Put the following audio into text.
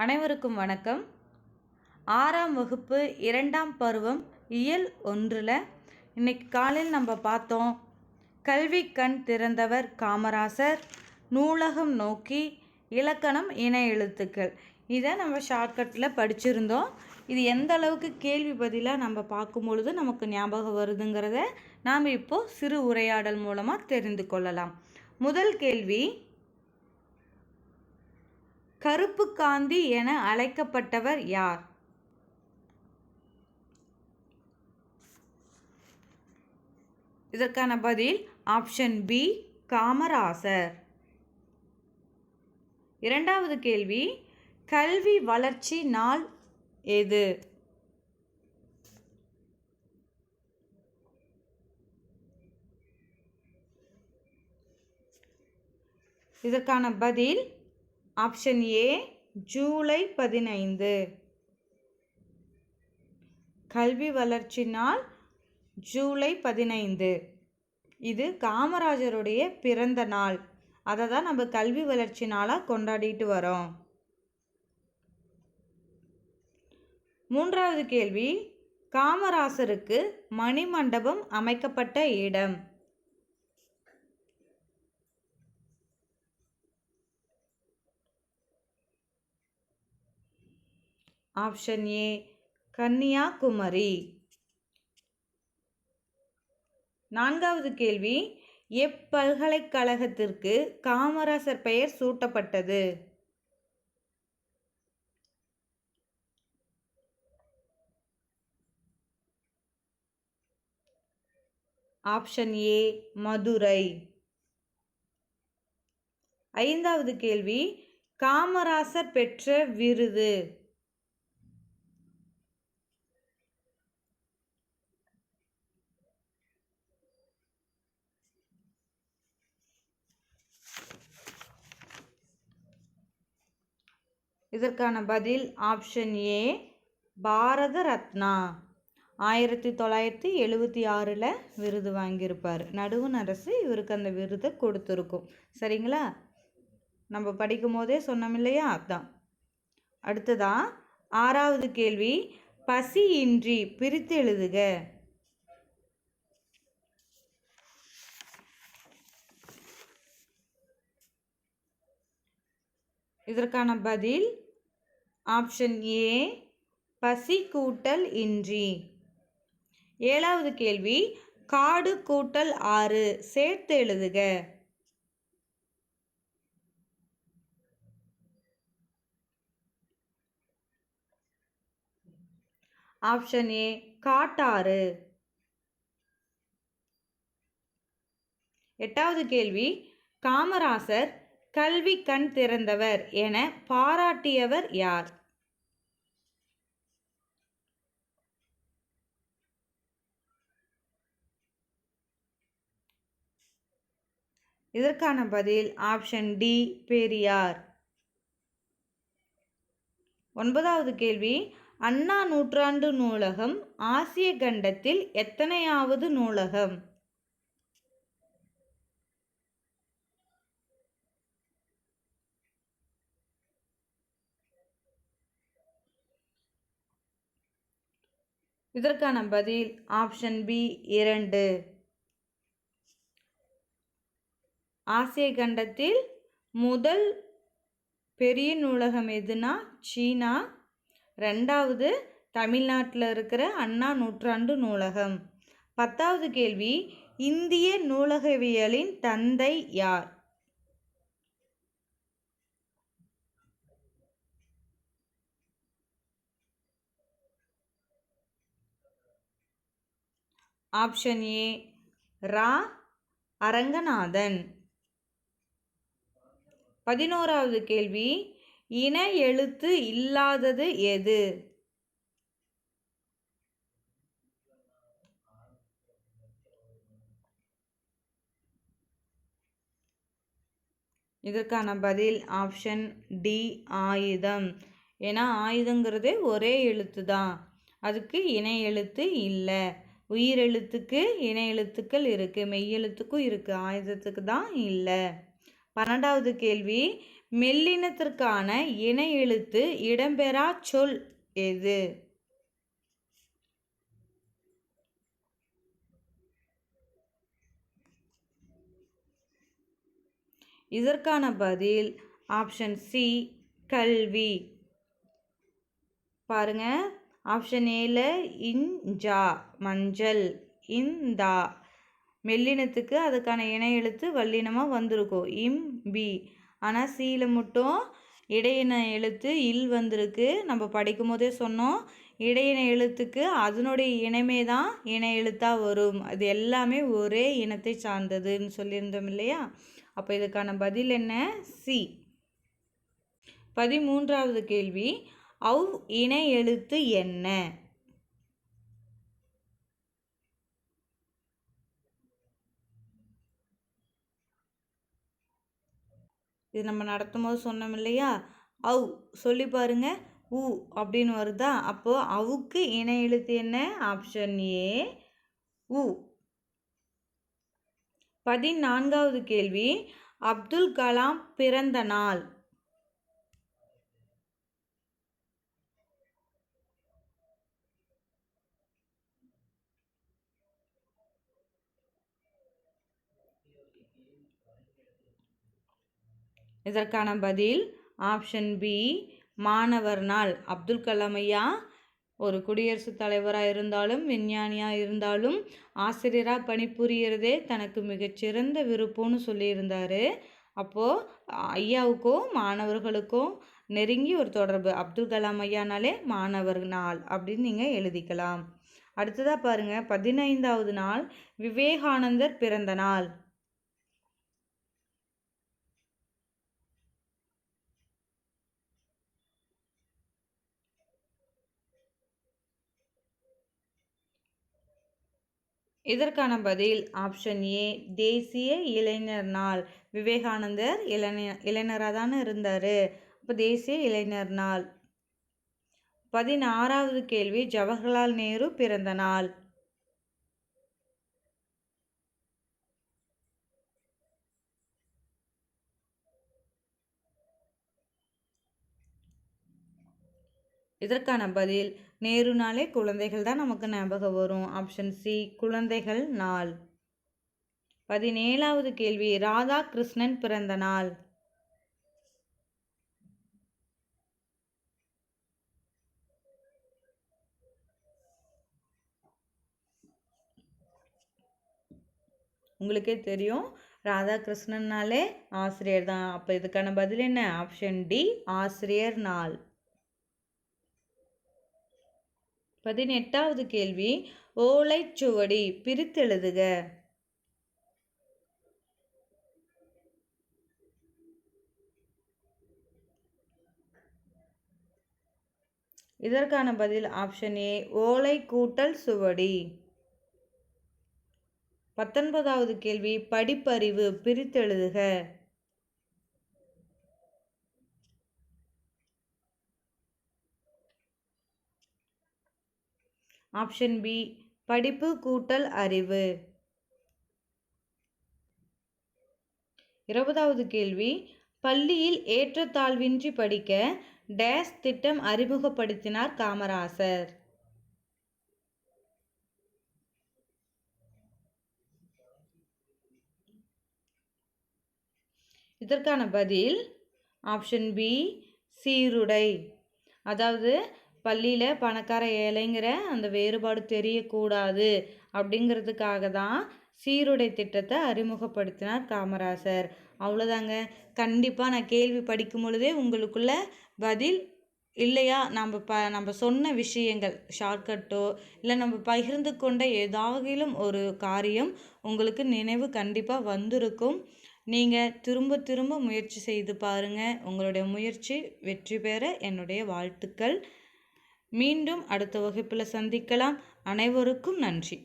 அனைவருக்கும் வணக்கம். 6ஆம் வகுப்பு 2ஆம் பருவம் இயல் 1ல் இன்னைக்கு காலையில் நம்ம பார்த்தோம். கல்வி கண் திறந்தவர் காமராசர், நூலகம் நோக்கி, இலக்கணம் இன எழுத்துக்கள். இதை நம்ம ஷார்ட்கட்டில் படிச்சிருந்தோம். இது எந்த அளவுக்கு கேள்வி பதிலாக நம்ம பார்க்கும் பொழுது நமக்கு ஞாபகம் வருதுங்கிறத நாம் இப்போது சிறு உரையாடல் மூலமாக தெரிந்து கொள்ளலாம். முதல் கேள்வி, கருப்பு காந்தி என அழைக்கப்பட்டவர் யார்? இதற்கான பதில் ஆப்ஷன் பி, காமராசர். இரண்டாவது கேள்வி, கல்வி வளர்ச்சி நாள் எது? இதற்கான பதில் ஆப்ஷன் ஏ, ஜூலை 15. கல்வி வளர்ச்சி நாள் ஜூலை 15. இது காமராஜருடைய பிறந்த நாள். அதை தான் நம்ம கல்வி வளர்ச்சி நாளாக கொண்டாடிட்டு வரோம். மூன்றாவது கேள்வி, காமராசருக்கு மணிமண்டபம் அமைக்கப்பட்ட இடம்? Option A, Kanyakumari. நான்காவது கேள்வி, எப்பல்கலைக்கழகத்திற்கு காமராசர் பெயர் சூட்டப்பட்டது? Option A, Madurai. ஐந்தாவது கேள்வி, காமராசர் பெற்ற விருது? இதற்கான பதில் ஆப்ஷன் ஏ, பாரத ரத்னா. 1976 விருது வாங்கியிருப்பார். நடுவண் அரசு இவருக்கு அந்த விருதை கொடுத்துருக்கும். சரிங்களா? நம்ம படிக்கும் போதே சொன்னோம் இல்லையா, அதான். அடுத்ததா ஆறாவது கேள்வி, பசியின்றி பிரித்து எழுதுக. இதற்கான பதில் ஆப்ஷன் ஏ, பசி கூட்டல் இன்றி. ஏழாவது கேள்வி, காடு கூட்டல் ஆறு சேர்த்து எழுதுக. ஆப்ஷன் ஏ, காட்டாறு. எட்டாவது கேள்வி, காமராசர் கல்வி கண் திறந்தவர் என பாராட்டியவர் யார்? இதற்கான பதில் ஆப்ஷன் டி, பெரியார். ஒன்பதாவது கேள்வி, அண்ணா நூற்றாண்டு நூலகம் ஆசிய கண்டத்தில் எத்தனையாவது நூலகம்? இதற்கான பதில் ஆப்ஷன் பி, 2. ஆசிய கண்டத்தில் முதல் பெரிய நூலகம் எதுனா சீனா. ரெண்டாவது தமிழ்நாட்டில் இருக்கிற அண்ணா நூற்றாண்டு நூலகம். 10வது கேள்வி, இந்திய நூலகவியலின் தந்தை யார்? ஆப்ஷன் ஏ, ரா அரங்கநாதன். 11வது கேள்வி, இன எழுத்து இல்லாதது எது? இதற்கான பதில் ஆப்ஷன் டி, ஆயுதம். ஏன்னா ஆயுதங்கிறதே ஒரே எழுத்து தான், அதுக்கு இணை எழுத்து இல்லை. உயிரெழுத்துக்கு இணை எழுத்துக்கள் இருக்குது, மெய்யெழுத்துக்கும் இருக்குது, ஆயுதத்துக்கு தான் இல்லை. 12வது கேள்வி, மெல்லினத்திற்கான இணை எழுத்து இடம்பெறா சொல் எது? இதற்கான பதில் ஆப்ஷன் சி கல்வி. பாருங்க, ஆப்ஷன் ஏல இன்ஜா மஞ்சள், இந்தா மெல்லினத்துக்கு அதுக்கான இணை எழுத்து வல்லினமாக வந்திருக்கும் இம்பி. ஆனால் சீல மட்டும் இடையின எழுத்து இல் வந்திருக்கு. நம்ம படிக்கும் போதே சொன்னோம், இடையின எழுத்துக்கு அதனுடைய இனமே தான் இணை எழுத்தாக வரும். அது எல்லாமே ஒரே இனத்தை சார்ந்ததுன்னு சொல்லியிருந்தோம் இல்லையா? அப்போ இதுக்கான பதில் என்ன? சி. 13வது கேள்வி, அவ் இணை எழுத்து என்ன? இது நம்ம நடத்தும் போது சொன்னோம் இல்லையா? அவ் சொல்லி பாருங்க, உ அப்படின்னு வருதா? அப்போ அவுக்கு இணை எழுத்து என்ன? ஆப்ஷன் ஏ உ. 14வது கேள்வி, அப்துல் கலாம் பிறந்த நாள். இதற்கான பதில் ஆப்ஷன் பி மாணவர் நாள். அப்துல் கலாம் ஐயா ஒரு குடியரசுத் தலைவராக இருந்தாலும் விஞ்ஞானியாக இருந்தாலும் ஆசிரியராக பணிபுரியறதே தனக்கு மிகச்சிறந்த விருப்பம்னு சொல்லியிருந்தார். அப்போது ஐயாவுக்கும் மாணவர்களுக்கும் நெருங்கி ஒரு தொடர்பு. அப்துல் கலாம் ஐயானாலே மாணவர் நாள் அப்படின்னு நீங்கள் எழுதிக்கலாம். அடுத்ததாக பாருங்கள், 15வது நாள் விவேகானந்தர் பிறந்த நாள். இதற்கான பதில் ஆப்ஷன் ஏ தேசிய இளைஞர் நாள். விவேகானந்தர் இளைஞராக தானே இருந்தார். அப்போ தேசிய இளைஞர் நாள். 16வது கேள்வி, ஜவஹர்லால் நேரு பிறந்த நாள். இதற்கான பதில் நேருனாலே குழந்தைகள் தான் நமக்கு ஞாபகம் வரும். ஆப்ஷன் சி குழந்தைகள் நாள். 17வது கேள்வி, ராதாகிருஷ்ணன் பிறந்த நாள். உங்களுக்கே தெரியும், ராதாகிருஷ்ணன்னாலே ஆசிரியர் தான். அப்போ இதுக்கான பதில் என்ன? ஆப்ஷன் டி ஆசிரியர் நாள். 18வது கேள்வி, ஓலைச்சுவடி பிரித்தெழுதுக. இதற்கான பதில் ஆப்ஷன் ஏ ஓலை கூட்டல் சுவடி. 19வது கேள்வி, படிப்பறிவு பிரித்தெழுதுக. ஆப்ஷன் பி படிப்பு கூட்டல் அறிவு. 20வது கேள்வி, பள்ளியில் ஏற்றத்தாழ்வின்றி படிக்க டேஸ் திட்டம் அறிமுகப்படுத்தினார் காமராசர். இதற்கான பதில் ஆப்ஷன் பி சீருடை. அதாவது பள்ளியில் பணக்கார ஏழைங்கிற அந்த வேறுபாடு தெரியக்கூடாது அப்படிங்கிறதுக்காக தான் சீருடை திட்டத்தை அறிமுகப்படுத்தினார் காமராசர். அவ்வளோதாங்க. கண்டிப்பாக நான் கேள்வி படிக்கும் பொழுதே உங்களுக்குள்ள பதில் இல்லையா, நம்ம சொன்ன விஷயங்கள் ஷார்ட்கட்டோ இல்லை நம்ம பகிர்ந்து கொண்ட ஏதாகிலும் ஒரு காரியம் உங்களுக்கு நினைவு கண்டிப்பாக வந்திருக்கும். நீங்கள் திரும்ப திரும்ப முயற்சி செய்து பாருங்கள். உங்களுடைய முயற்சி வெற்றி பெற என்னுடைய வாழ்த்துக்கள். மீண்டும் அடுத்த வகுப்பில் சந்திக்கலாம். அனைவருக்கும் நன்றி.